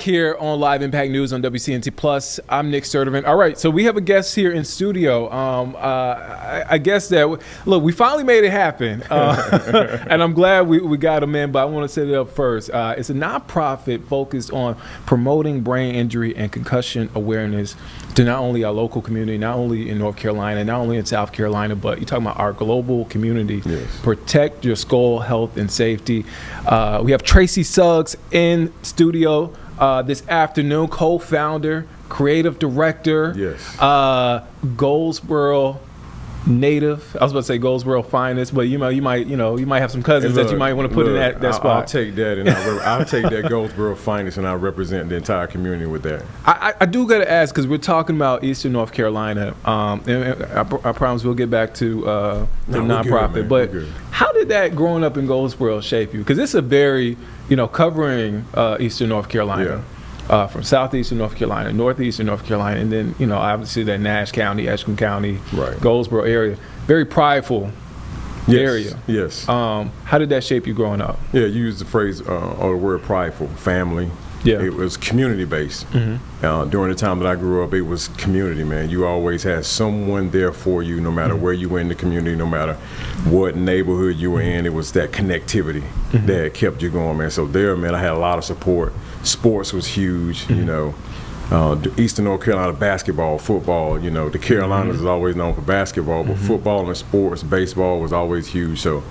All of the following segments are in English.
Here on Live Impact News on WCNC Plus. I'm Nick Sturdivant. All right, so we have a guest here in studio. I guess that, look, we finally made it happen. And I'm glad we got him in, but I want to set it up first. It's a nonprofit focused on promoting brain injury and concussion awareness to not only our local community, not only in North Carolina, not only in South Carolina, but you're talking about our global community. Yes. Protect your skull health and safety. We have Tracey Suggs in studio this afternoon, co-founder, creative director, Yes. Goldsboro native. I was about to say Goldsboro finest, but you might have some cousins that you might want to put in that spot. I'll take that, and I'll take that Goldsboro finest, and I'll represent the entire community with that. I do got to ask, because we're talking about Eastern North Carolina, and I promise we'll get back to the nonprofit. But how did that growing up in Goldsboro shape you? Because it's a very, covering Eastern North Carolina. Yeah. From southeastern North Carolina, northeastern North Carolina, and then obviously that Nash County, Ashland County, Right. Goldsboro area, very prideful area. Yes. How did that shape you growing up? Yeah, you used the phrase or the word prideful, family. Yeah. It was community based. Mm-hmm. During the time that I grew up, it was community, man. You always had someone there for you, no matter where you were in the community, no matter what neighborhood you were in. It was that connectivity that kept you going, man. So there, man, I had a lot of support. Sports was huge, Eastern North Carolina basketball, football, the Carolinas is always known for basketball, but football and sports, baseball was always huge. So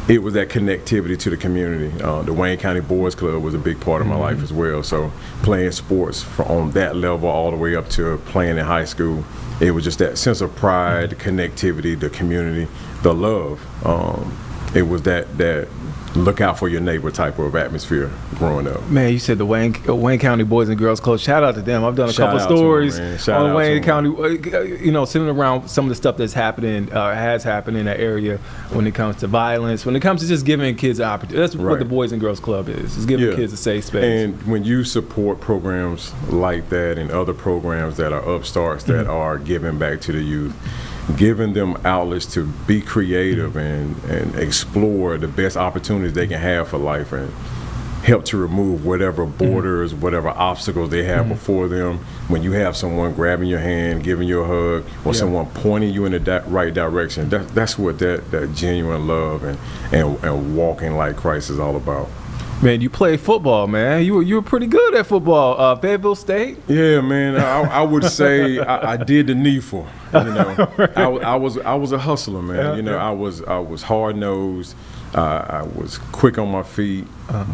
it was that connectivity to the community. The Wayne County Boys Club was a big part of my life as well. So playing sports on that level all the way up to playing in high school, it was just that sense of pride, the connectivity, the community, the love. It was that look out for your neighbor type of atmosphere growing up. Man, you said the Wayne County Boys and Girls Club. Shout out to them. I've done a couple stories on Wayne County, centered around some of the stuff that's happening, has happened in that area when it comes to violence, when it comes to just giving kids an opportunity. That's what the Boys and Girls Club is giving kids a safe space. And when you support programs like that and other programs that are upstarts that are giving back to the youth, giving them outlets to be creative and explore the best opportunities they can have for life and help to remove whatever borders, whatever obstacles they have before them. When you have someone grabbing your hand, giving you a hug, or someone pointing you in the right direction, that's what that genuine love and walking like Christ is all about. Man, you played football, man. You were pretty good at football. Fayetteville State. Yeah, man. I would say I did the needful. I was a hustler, man. I was hard nosed. I was quick on my feet,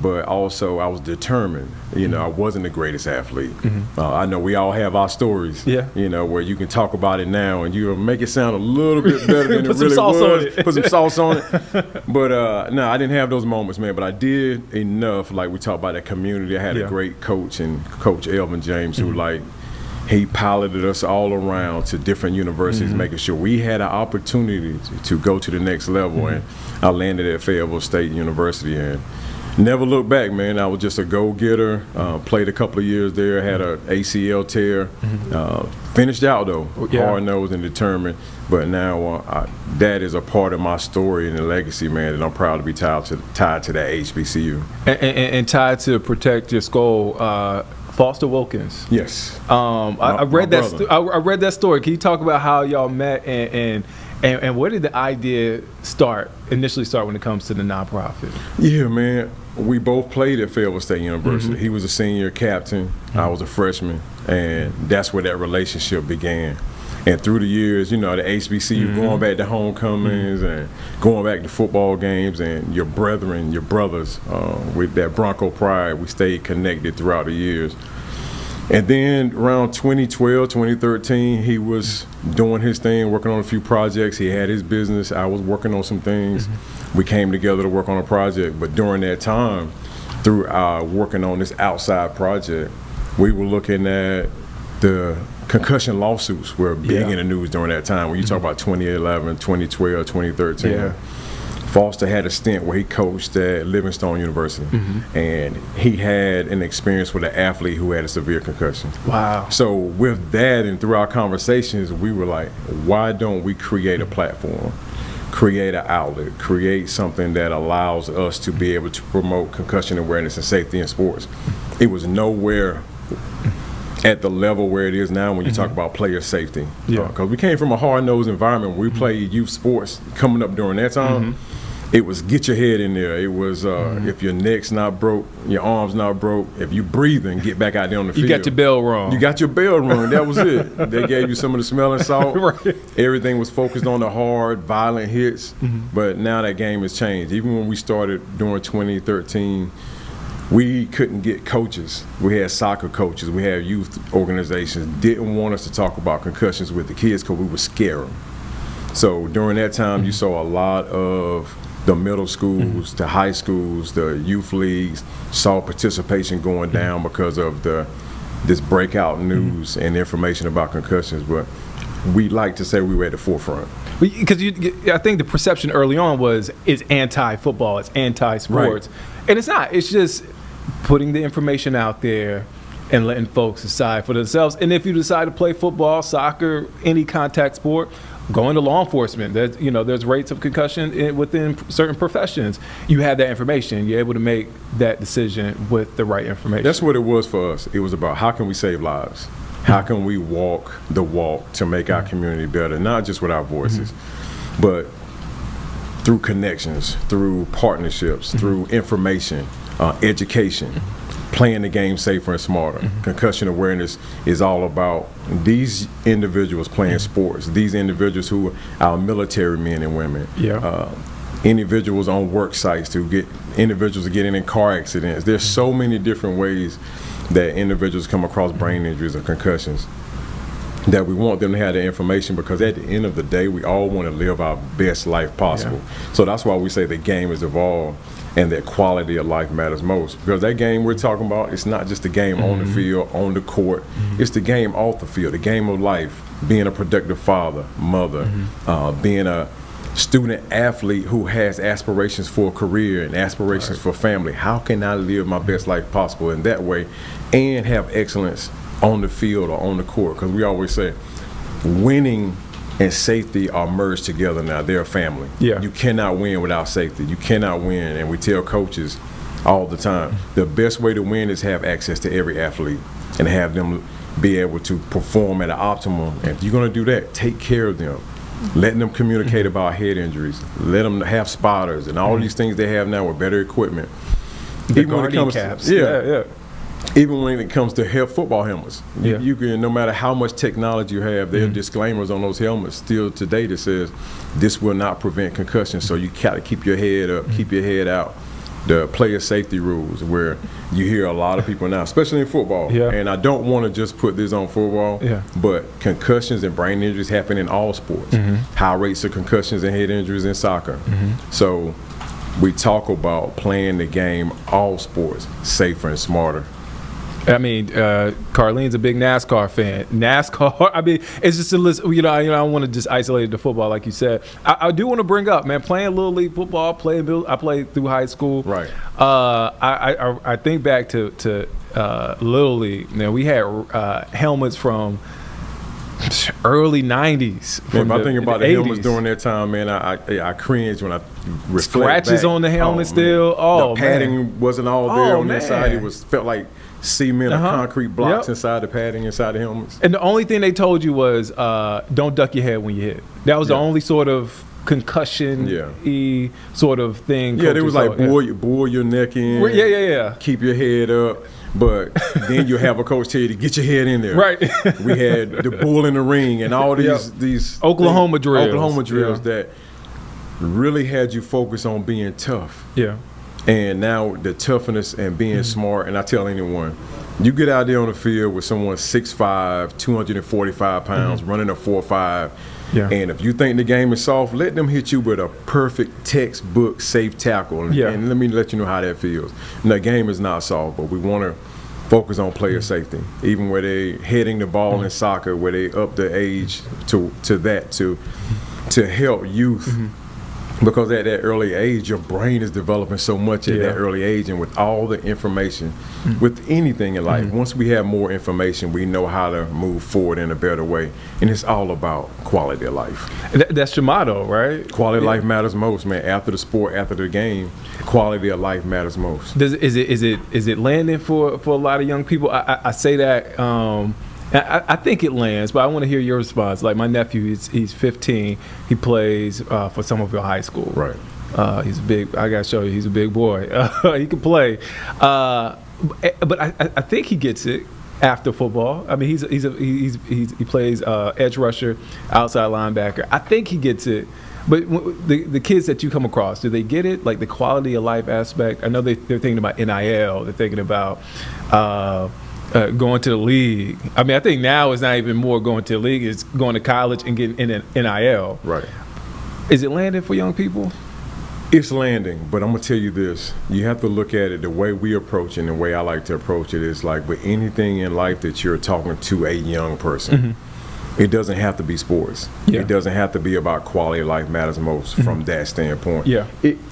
but also I was determined. I wasn't the greatest athlete. I know we all have our stories. Where you can talk about it now and you make it sound a little bit better than it really was. Put some sauce on it. But no, I didn't have those moments, man. But I did enough. Like we talked about that community. I had a great coach and Coach Elvin James, who he piloted us all around to different universities, making sure we had an opportunity to go to the next level. And I landed at Fayetteville State University and never looked back, man. I was just a go-getter. Played a couple of years there, had an ACL tear. Finished out, though, hard-nosed and determined. But now that is a part of my story and the legacy, man, and I'm proud to be tied to that HBCU. And tied to Protect Your Skull, Foster Wilkins. Yes. I read that. I read that story. Can you talk about how y'all met and where did the idea initially start when it comes to the nonprofit? Yeah, man. We both played at Fayetteville State University. He was a senior captain. I was a freshman, and that's where that relationship began. And through the years, the HBCU, going back to homecomings and going back to football games, and your brothers, with that Bronco pride, we stayed connected throughout the years. And then around 2012, 2013, he was doing his thing, working on a few projects. He had his business. I was working on some things. We came together to work on a project. But during that time, through working on this outside project, we were looking at the concussion lawsuits were big in the news during that time. When you talk about 2011, 2012, 2013, Foster had a stint where he coached at Livingstone University, and he had an experience with an athlete who had a severe concussion. Wow. So with that and through our conversations, we were like, why don't we create a platform create an outlet, create something that allows us to be able to promote concussion awareness and safety in sports. It was nowhere at the level where it is now when you talk about player safety. Because we came from a hard-nosed environment where we played youth sports coming up during that time. It was get your head in there. It was if your neck's not broke, your arm's not broke, if you breathing, get back out there on the field. You got your bell rung. You got your bell rung. That was it. They gave you some of the smelling salt. Right. Everything was focused on the hard, violent hits. But now that game has changed. Even when we started during 2013, we couldn't get coaches. We had soccer coaches. We had youth organizations. Didn't want us to talk about concussions with the kids because we would scare them. So during that time, you saw a lot of the middle schools, the high schools, the youth leagues saw participation going down because of this breakout news and information about concussions. But we like to say we were at the forefront. Because I think the perception early on was it's anti-football, it's anti-sports. Right. And it's not. It's just putting the information out there and letting folks decide for themselves. And if you decide to play football, soccer, any contact sport, go into law enforcement. There's rates of concussion within certain professions. You have that information. You're able to make that decision with the right information. That's what it was for us. It was about how can we save lives? How can we walk the walk to make our community better, not just with our voices, but through connections, through partnerships, through information, education, playing the game safer and smarter. Concussion awareness is all about these individuals playing sports, these individuals who are our military men and women, individuals on work sites individuals getting in car accidents. There's so many different ways that individuals come across brain injuries or concussions that we want them to have the information, because at the end of the day, we all want to live our best life possible. So that's why we say the game has evolved and that quality of life matters most, because that game we're talking about, it's not just the game on the field, on the court, it's the game off the field, the game of life, being a productive father, mother, being a student athlete who has aspirations for a career and aspirations for family. How can I live my best life possible in that way and have excellence on the field or on the court? Because we always say winning and safety are merged together now. They're a family. You cannot win without safety. You cannot win, and we tell coaches all the time, the best way to win is have access to every athlete and have them be able to perform at an optimum. And if you're going to do that, take care of them. Letting them communicate about head injuries, let them have spotters and all these things they have now with better equipment. The guardian caps. Even when it comes to football helmets, you can, no matter how much technology you have, there are disclaimers on those helmets still today that says this will not prevent concussion. So you gotta keep your head up, keep your head out. The player safety rules, where you hear a lot of people now, especially in football, and I don't want to just put this on football, but concussions and brain injuries happen in all sports. High rates of concussions and head injuries in soccer. So we talk about playing the game, all sports, safer and smarter. I mean, Carlene's a big NASCAR fan. NASCAR, I mean, it's just a list. I don't want to just isolate it to football, like you said. I do want to bring up, man, playing Little League football, I played through high school. Right. I think back to Little League. Man, we had helmets from early 90s. If I think about the helmets during that time, man, I cringe when I reflect scratches back. on the helmet still. The padding wasn't all there on that side. It felt like cement or concrete blocks inside the padding, inside the helmets. And the only thing they told you was don't duck your head when you hit. That was the only sort of concussion-y sort of thing. Yeah, they was like bore your neck in. Keep your head up. But then you have a coach tell you to get your head in there. Right. We had the bull in the ring and all these Oklahoma drills that really had you focus on being tough. And now the toughness and being smart, and I tell anyone, you get out there on the field with someone 6'5", 245 pounds, running a 4.5, and if you think the game is soft, let them hit you with a perfect textbook safe tackle, and let me let you know how that feels. And the game is not soft, but we want to focus on player safety, even where they heading the ball in soccer, where they up the age to help youth Because at that early age, your brain is developing so much at that early age, and with all the information, with anything in life, once we have more information, we know how to move forward in a better way, and it's all about quality of life. That's your motto, right? Quality of life matters most, man. After the sport, after the game, quality of life matters most. Is it landing for a lot of young people? I say that. I think it lands, but I want to hear your response. Like my nephew, he's 15. He plays for Somerville High School. Right. He's a big. I gotta show you, he's a big boy. He can play, but I think he gets it after football. I mean, he plays edge rusher, outside linebacker. I think he gets it. But the kids that you come across, do they get it? Like the quality of life aspect? I know they're thinking about NIL. They're thinking about going to the league. I mean, I think now it's not even more going to the league. It's going to college and getting in an NIL. Right. Is it landing for young people? It's landing, but I'm going to tell you this. You have to look at it the way we approach it, and the way I like to approach it is like with anything in life that you're talking to a young person. It doesn't have to be sports. It doesn't have to be about quality of life matters most from that standpoint.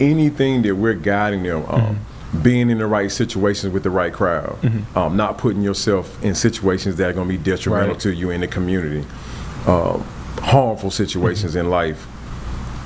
Anything that we're guiding them, being in the right situations with the right crowd, not putting yourself in situations that are going to be detrimental to you in the community, harmful situations in life.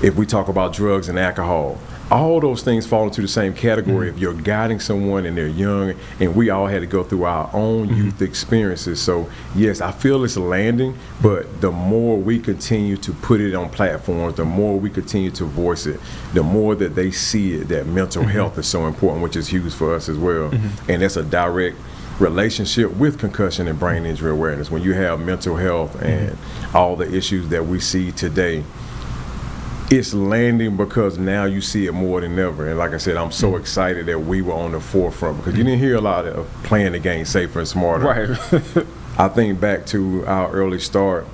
If we talk about drugs and alcohol, all those things fall into the same category. If you're guiding someone and they're young, and we all had to go through our own youth experiences. So yes, I feel it's landing, but the more we continue to put it on platforms, the more we continue to voice it, the more that they see it, that mental health is so important, which is huge for us as well. And that's a direct relationship with concussion and brain injury awareness. When you have mental health and all the issues that we see today, it's landing because now you see it more than ever. And like I said, I'm so excited that we were on the forefront, because you didn't hear a lot of playing the game safer and smarter. Right. I think back to our early start,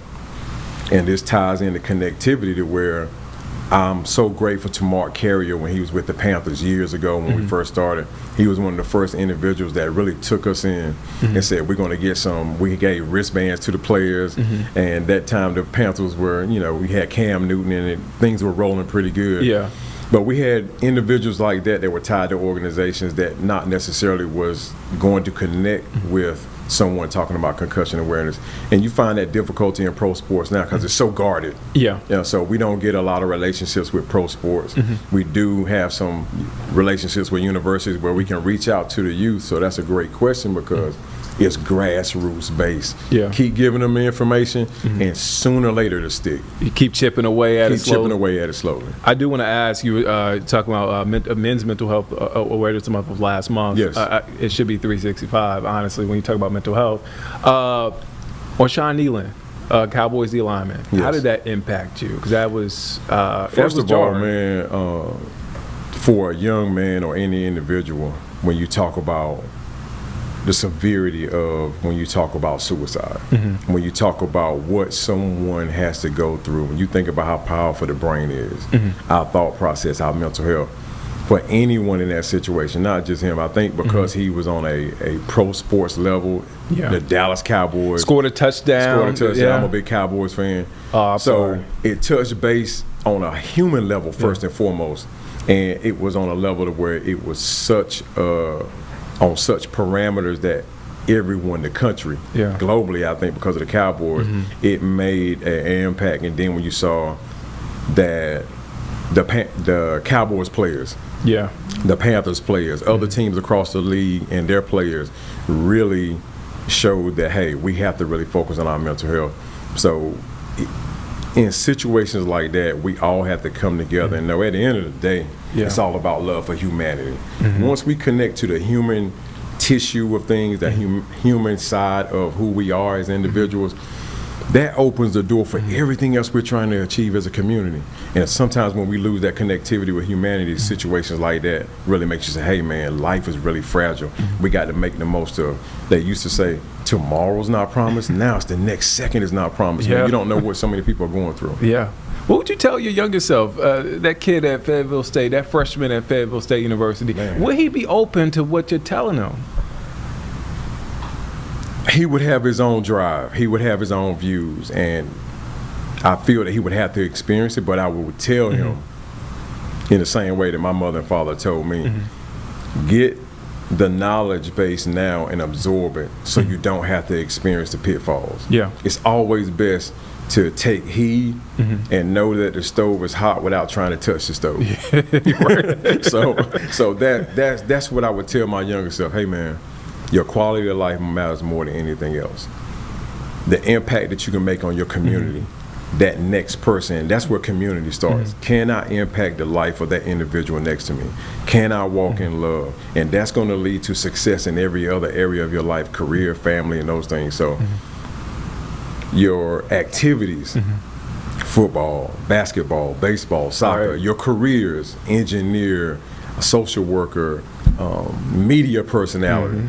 and this ties into connectivity to where I'm so grateful to Mark Carrier when he was with the Panthers years ago when we first started. He was one of the first individuals that really took us in and said, we're going to get some. We gave wristbands to the players, and that time the Panthers were, we had Cam Newton, and things were rolling pretty good. Yeah. But we had individuals like that were tied to organizations that not necessarily was going to connect with someone talking about concussion awareness. And you find that difficulty in pro sports now because it's so guarded. So we don't get a lot of relationships with pro sports. We do have some relationships with universities where we can reach out to the youth. So that's a great question, because it's grassroots based. Keep giving them the information, and sooner or later it'll stick. You keep chipping away at it slowly. Keep chipping away at it slowly. I do want to ask you, talking about men's mental health awareness month of last month. Yes. It should be 365, honestly, when you talk about mental health. Sean Nealon, Cowboys D lineman, how did that impact you? Because that was first of all, man, for a young man or any individual, when you talk about the severity of when you talk about suicide, when you talk about what someone has to go through, when you think about how powerful the brain is, our thought process, our mental health, for anyone in that situation, not just him. I think because he was on a pro sports level, the Dallas Cowboys scored a touchdown. I'm a big Cowboys fan. So it touched base on a human level first and foremost, and it was on a level to where it was on such parameters that everyone in the country, globally, I think because of the Cowboys, it made an impact. And then when you saw that the Cowboys players, the Panthers players, other teams across the league and their players really showed that, hey, we have to really focus on our mental health. So in situations like that, we all have to come together and know at the end of the day, it's all about love for humanity. Once we connect to the human tissue of things, the human side of who we are as individuals, that opens the door for everything else we're trying to achieve as a community. And sometimes when we lose that connectivity with humanity, situations like that really makes you say, hey man, life is really fragile. We got to make the most of. They used to say, tomorrow's not promised. Now it's the next second is not promised. Man, you don't know what so many people are going through. What would you tell your younger self, that kid at Fayetteville State, that freshman at Fayetteville State University? Would he be open to what you're telling him? He would have his own drive. He would have his own views, and I feel that he would have to experience it. But I would tell him, in the same way that my mother and father told me. Get the knowledge base now and absorb it so you don't have to experience the pitfalls. Yeah. It's always best to take heed and know that the stove is hot without trying to touch the stove. Right. So that's what I would tell my younger self. Hey man, your quality of life matters more than anything else. The impact that you can make on your community, that next person, that's where community starts. Can I impact the life of that individual next to me? Can I walk in love? And that's going to lead to success in every other area of your life, career, family, and those things. So your activities, football, basketball, baseball, soccer, your careers, engineer, social worker, media personality,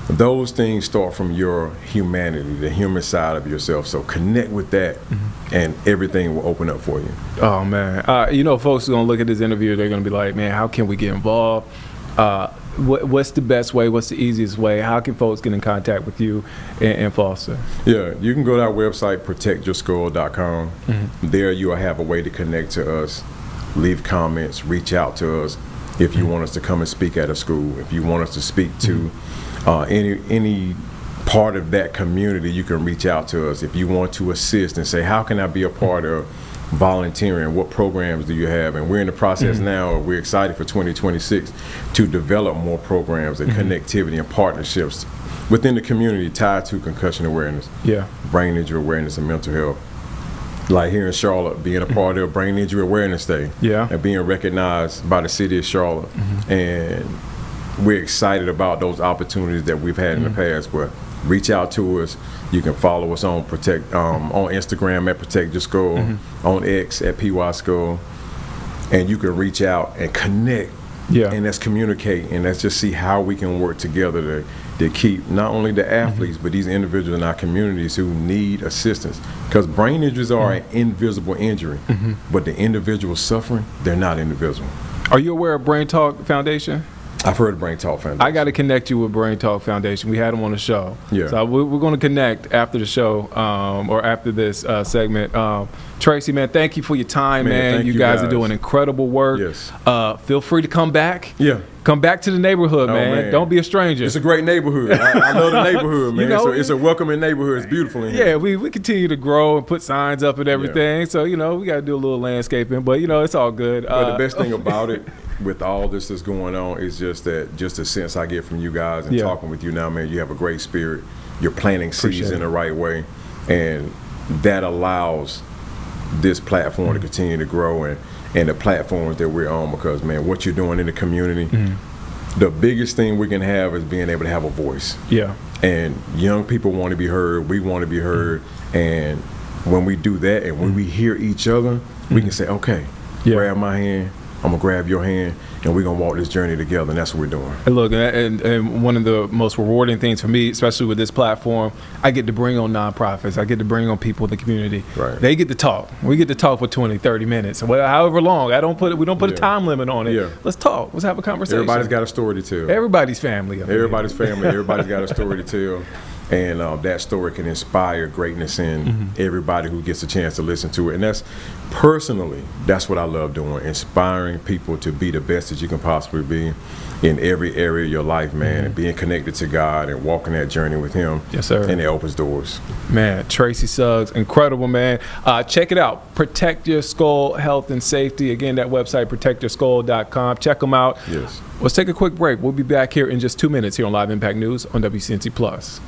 those things start from your humanity, the human side of yourself. So connect with that and everything will open up for you. Oh man, you know, folks are gonna look at this interview, they're gonna be like, man, how can we get involved? What's the best way? What's the easiest way? How can folks get in contact with you and Foster? Yeah, you can go to our website, protectyourskull.com. There you will have a way to connect to us, leave comments, reach out to us if you want us to come and speak at a school, if you want us to speak to any part of that community, you can reach out to us. If you want to assist and say, how can I be a part of volunteering? What programs do you have? And we're in the process now, we're excited for 2026 to develop more programs and connectivity and partnerships within the community tied to concussion awareness, brain injury awareness, and mental health. Like here in Charlotte, being a part of Brain Injury Awareness Day and being recognized by the city of Charlotte. And we're excited about those opportunities that we've had in the past. But reach out to us. You can follow us on on Instagram at Protect Your Skull, on X at PY Skull, and you can reach out and connect. And let's communicate and let's just see how we can work together to keep not only the athletes but these individuals in our communities who need assistance. Because brain injuries are an invisible injury, but the individuals suffering, they're not invisible. Are you aware of Brain Talk Foundation? I've heard of Brain Talk Foundation. I got to connect you with Brain Talk Foundation. We had them on the show. So we're going to connect after the show or after this segment. Tracey, man, thank you for your time, man. You guys are doing incredible work. Feel free to come back. Come back to the neighborhood, man. Don't be a stranger. It's a great neighborhood. I love the neighborhood, man. So it's a welcoming neighborhood. It's beautiful in here. Yeah, we continue to grow and put signs up and everything. So, you know, we got to do a little landscaping. But, you know, it's all good. But the best thing about it, with all this that's going on, is just the sense I get from you guys and talking with you now, man. You have a great spirit. You're planting seeds in the right way. And that allows this platform to continue to grow and the platforms that we're on, because man, what you're doing in the community, the biggest thing we can have is being able to have a voice. And young people want to be heard, we want to be heard, and when we do that and when we hear each other, we can say, okay, grab my hand, I'm gonna grab your hand, and we're gonna walk this journey together, and that's what we're doing. And look, and one of the most rewarding things for me, especially with this platform, I get to bring on nonprofits. I get to bring on people in the community. They get to talk. We get to talk for 20, 30 minutes, however long. We don't put a time limit on it. Let's talk. Let's have a conversation. Everybody's got a story to tell. Everybody's family. Everybody's family. Everybody's got a story to tell. And that story can inspire greatness in everybody who gets a chance to listen to it. And that's what I love doing, inspiring people to be the best that you can possibly be in every area of your life, man, and being connected to God and walking that journey with Him. Yes, sir. And it opens doors. Man, Tracey Suggs, incredible, man. Check it out. Protect Your Skull Health and Safety. Again, that website, protectyourskull.com. Check them out. Yes. Let's take a quick break. We'll be back here in just 2 minutes here on Live Impact News on WCNC Plus.